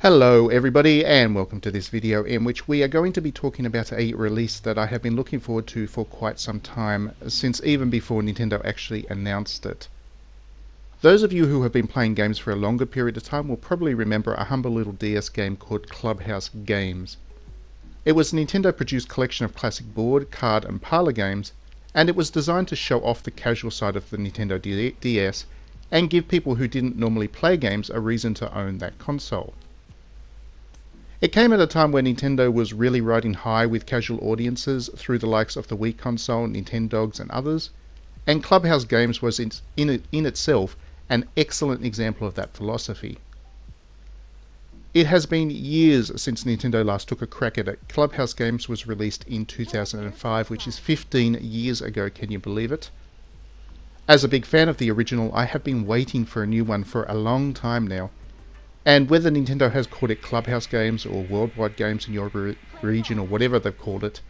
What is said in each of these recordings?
Hello everybody, and welcome to this video in which we are going to be talking about a release that I have been looking forward to for quite some time, since even before Nintendo actually announced it. Those of you who have been playing games for a longer period of time will probably remember a humble little DS game called Clubhouse Games. It was a Nintendo produced collection of classic board, card and parlor games, and it was designed to show off the casual side of the Nintendo DS and give people who didn't normally play games a reason to own that console. It came at a time when Nintendo was really riding high with casual audiences through the likes of the Wii console, Nintendogs and others, and Clubhouse Games was in itself an excellent example of that philosophy. It has been years since Nintendo last took a crack at it. Clubhouse Games was released in 2005, which is 15 years ago, can you believe it? As a big fan of the original, I have been waiting for a new one for a long time now. And whether Nintendo has called it Clubhouse Games or Worldwide Games in your region or whatever they've called it,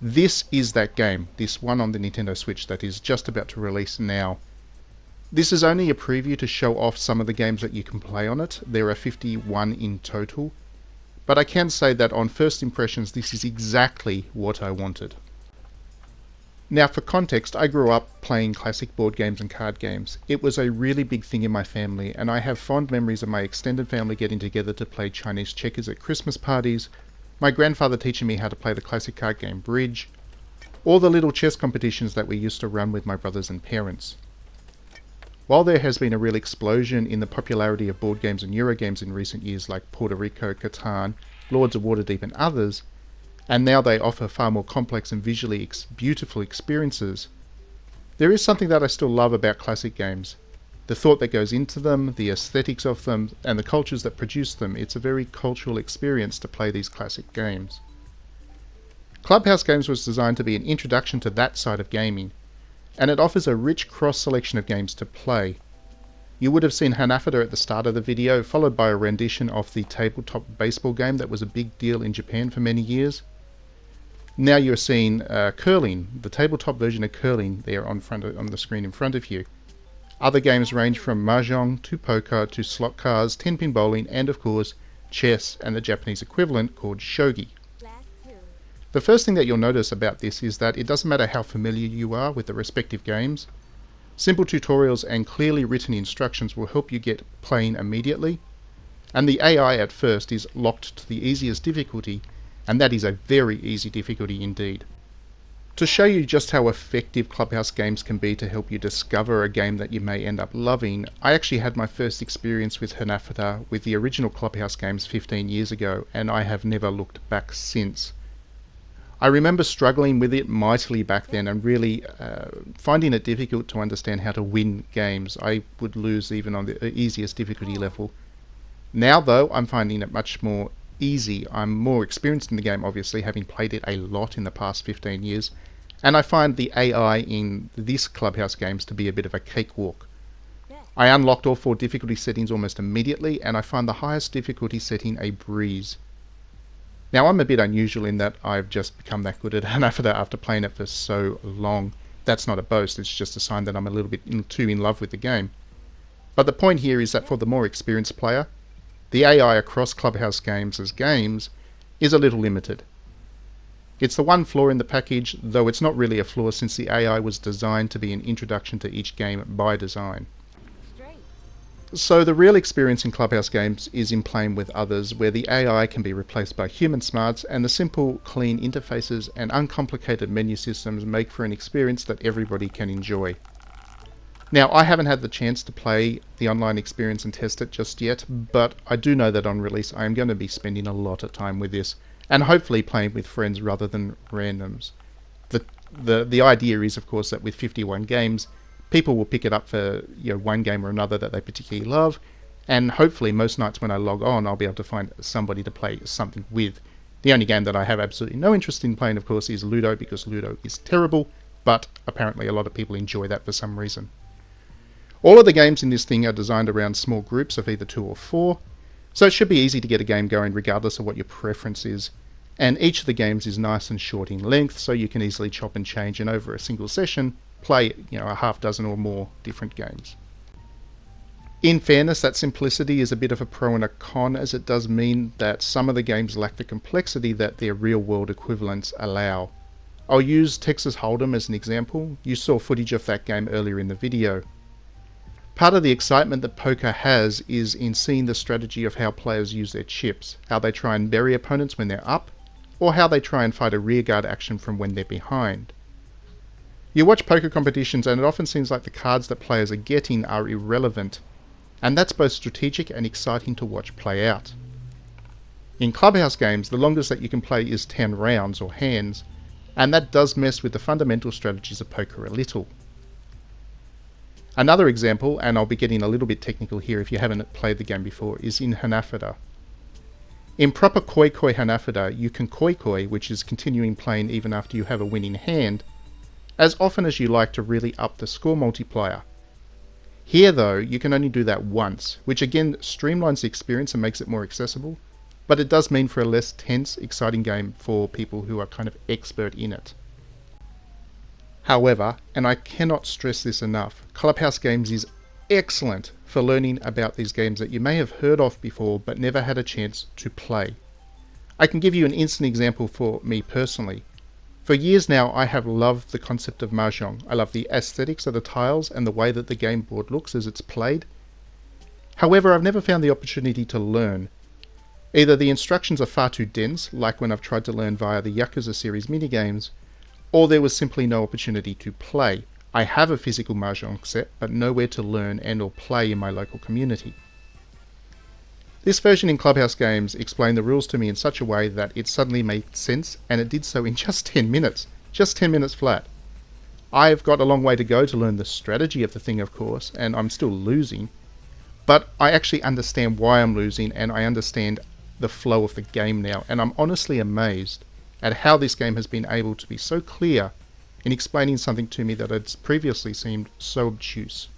this is that game, this one on the Nintendo Switch that is just about to release now. This is only a preview to show off some of the games that you can play on it. There are 51 in total, but I can say that on first impressions this is exactly what I wanted. Now for context, I grew up playing classic board games and card games. It was a really big thing in my family, and I have fond memories of my extended family getting together to play Chinese checkers at Christmas parties, my grandfather teaching me how to play the classic card game Bridge, or the little chess competitions that we used to run with my brothers and parents. While there has been a real explosion in the popularity of board games and Eurogames in recent years like Puerto Rico, Catan, Lords of Waterdeep and others, and now they offer far more complex and visually beautiful experiences, there is something that I still love about classic games. The thought that goes into them, the aesthetics of them, and the cultures that produce them. It's a very cultural experience to play these classic games. Clubhouse Games was designed to be an introduction to that side of gaming, and it offers a rich cross-selection of games to play. You would have seen Hanafuda at the start of the video, followed by a rendition of the tabletop baseball game that was a big deal in Japan for many years. Now you're seeing curling, the tabletop version of curling there on the screen in front of you. Other games range from Mahjong to poker to slot cars, 10-pin bowling, and of course chess and the Japanese equivalent called Shogi. The first thing that you'll notice about this is that it doesn't matter how familiar you are with the respective games. Simple tutorials and clearly written instructions will help you get playing immediately, and the AI at first is locked to the easiest difficulty, and that is a very easy difficulty indeed. To show you just how effective Clubhouse Games can be to help you discover a game that you may end up loving, I actually had my first experience with Hanafuda with the original Clubhouse Games 15 years ago, and I have never looked back since. I remember struggling with it mightily back then and really finding it difficult to understand how to win games. I would lose even on the easiest difficulty level. Now though, I'm finding it much more easy. I'm more experienced in the game, obviously, having played it a lot in the past 15 years, and I find the AI in this Clubhouse Games to be a bit of a cakewalk. I unlocked all 4 difficulty settings almost immediately, and I find the highest difficulty setting a breeze. Now I'm a bit unusual in that I've just become that good at Hanafuda after playing it for so long. That's not a boast, it's just a sign that I'm a little bit too in love with the game. But the point here is that for the more experienced player, the AI across Clubhouse Games as games is a little limited. It's the one flaw in the package, though it's not really a flaw since the AI was designed to be an introduction to each game by design. So the real experience in Clubhouse Games is in playing with others, where the AI can be replaced by human smarts, and the simple, clean interfaces and uncomplicated menu systems make for an experience that everybody can enjoy. Now, I haven't had the chance to play the online experience and test it just yet, but I do know that on release I am going to be spending a lot of time with this, and hopefully playing with friends rather than randoms. The idea is, of course, that with 51 games, people will pick it up for one game or another that they particularly love, and hopefully most nights when I log on I'll be able to find somebody to play something with. The only game that I have absolutely no interest in playing, of course, is Ludo, because Ludo is terrible, but apparently a lot of people enjoy that for some reason. All of the games in this thing are designed around small groups of either 2 or 4, so it should be easy to get a game going regardless of what your preference is. And each of the games is nice and short in length, so you can easily chop and change, and over a single session play a half dozen or more different games. In fairness, that simplicity is a bit of a pro and a con, as it does mean that some of the games lack the complexity that their real-world equivalents allow. I'll use Texas Hold'em as an example. You saw footage of that game earlier in the video. Part of the excitement that poker has is in seeing the strategy of how players use their chips, how they try and bury opponents when they're up, or how they try and fight a rearguard action from when they're behind. You watch poker competitions and it often seems like the cards that players are getting are irrelevant, and that's both strategic and exciting to watch play out. In Clubhouse Games, the longest that you can play is 10 rounds or hands, and that does mess with the fundamental strategies of poker a little. Another example, and I'll be getting a little bit technical here if you haven't played the game before, is in Hanafuda. In proper koi-koi Hanafuda, you can koi-koi, which is continuing playing even after you have a winning hand, as often as you like to really up the score multiplier. Here though, you can only do that once, which again streamlines the experience and makes it more accessible, but it does mean for a less tense, exciting game for people who are kind of expert in it. However, and I cannot stress this enough, Clubhouse Games is excellent for learning about these games that you may have heard of before but never had a chance to play. I can give you an instant example for me personally. For years now I have loved the concept of Mahjong. I love the aesthetics of the tiles and the way that the game board looks as it's played. However, I've never found the opportunity to learn. Either the instructions are far too dense, like when I've tried to learn via the Yakuza series minigames, or there was simply no opportunity to play. I have a physical Mahjong set, but nowhere to learn and or play in my local community. This version in Clubhouse Games explained the rules to me in such a way that it suddenly made sense, and it did so in just 10 minutes. Just 10 minutes flat. I've got a long way to go to learn the strategy of the thing, of course, and I'm still losing, but I actually understand why I'm losing, and I understand the flow of the game now, and I'm honestly amazed at how this game has been able to be so clear in explaining something to me that had previously seemed so obtuse.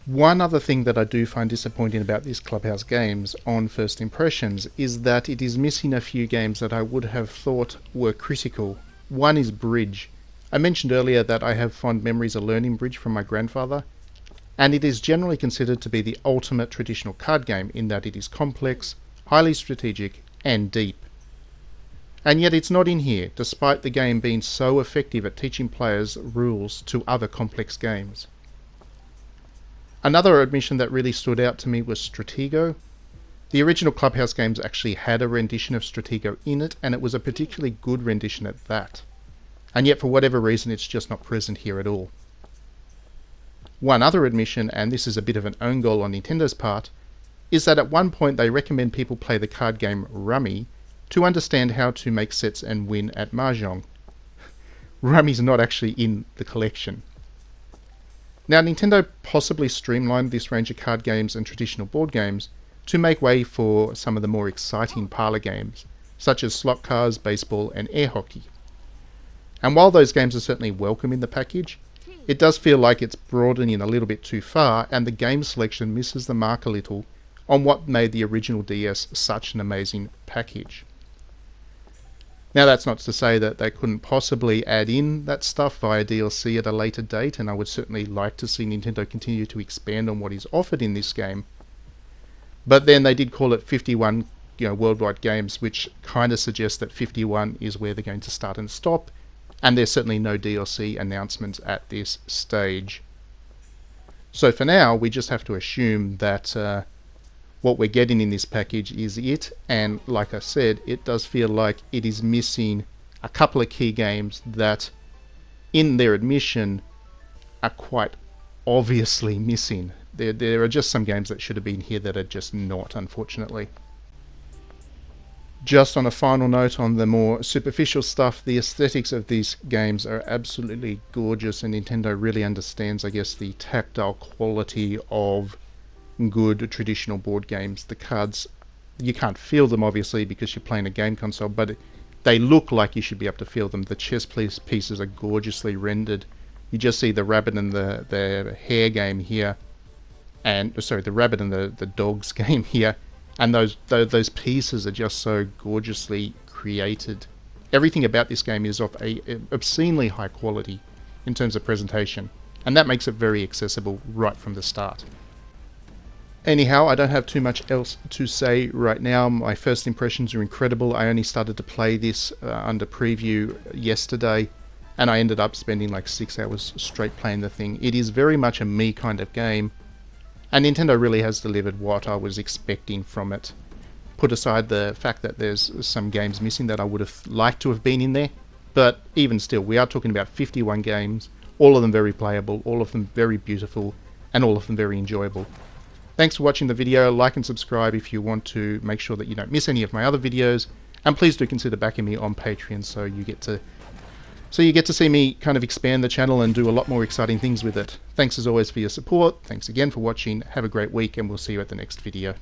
One other thing that I do find disappointing about these Clubhouse Games on first impressions is that it is missing a few games that I would have thought were critical. One is Bridge. I mentioned earlier that I have fond memories of learning Bridge from my grandfather, and it is generally considered to be the ultimate traditional card game in that it is complex, highly strategic, and deep. And yet it's not in here, despite the game being so effective at teaching players rules to other complex games. Another admission that really stood out to me was Stratego. The original Clubhouse Games actually had a rendition of Stratego in it, and it was a particularly good rendition at that. And yet for whatever reason it's just not present here at all. One other admission, and this is a bit of an own goal on Nintendo's part, is that at one point they recommend people play the card game Rummy to understand how to make sets and win at Mahjong. Rummy's not actually in the collection. Now, Nintendo possibly streamlined this range of card games and traditional board games to make way for some of the more exciting parlor games, such as slot cars, baseball, and air hockey. And while those games are certainly welcome in the package, it does feel like it's broadening a little bit too far, and the game selection misses the mark a little on what made the original DS such an amazing package. Now, that's not to say that they couldn't possibly add in that stuff via DLC at a later date, and I would certainly like to see Nintendo continue to expand on what is offered in this game. But then they did call it 51 worldwide games, which kind of suggests that 51 is where they're going to start and stop, and there's certainly no DLC announcements at this stage. So for now, we just have to assume that what we're getting in this package is it, and like I said, it does feel like it is missing a couple of key games that, in their admission, are quite obviously missing. There are just some games that should have been here that are just not, unfortunately. Just on a final note on the more superficial stuff, the aesthetics of these games are absolutely gorgeous, and Nintendo really understands, I guess, the tactile quality of good traditional board games. The cards, you can't feel them obviously because you're playing a game console, but they look like you should be able to feel them. The chess pieces are gorgeously rendered. You just see the rabbit and the hare game here, and the rabbit and the dogs game here, and those pieces are just so gorgeously created. Everything about this game is of a obscenely high quality in terms of presentation, and that makes it very accessible right from the start. Anyhow, I don't have too much else to say right now. My first impressions are incredible. I only started to play this under preview yesterday, and I ended up spending like 6 hours straight playing the thing. It is very much a me kind of game, and Nintendo really has delivered what I was expecting from it. Put aside the fact that there's some games missing that I would have liked to have been in there, but even still, we are talking about 51 games, all of them very playable, all of them very beautiful, and all of them very enjoyable. Thanks for watching the video. Like and subscribe if you want to make sure that you don't miss any of my other videos, and please do consider backing me on Patreon so you get to see me kind of expand the channel and do a lot more exciting things with it. Thanks as always for your support. Thanks again for watching. Have a great week, and we'll see you at the next video.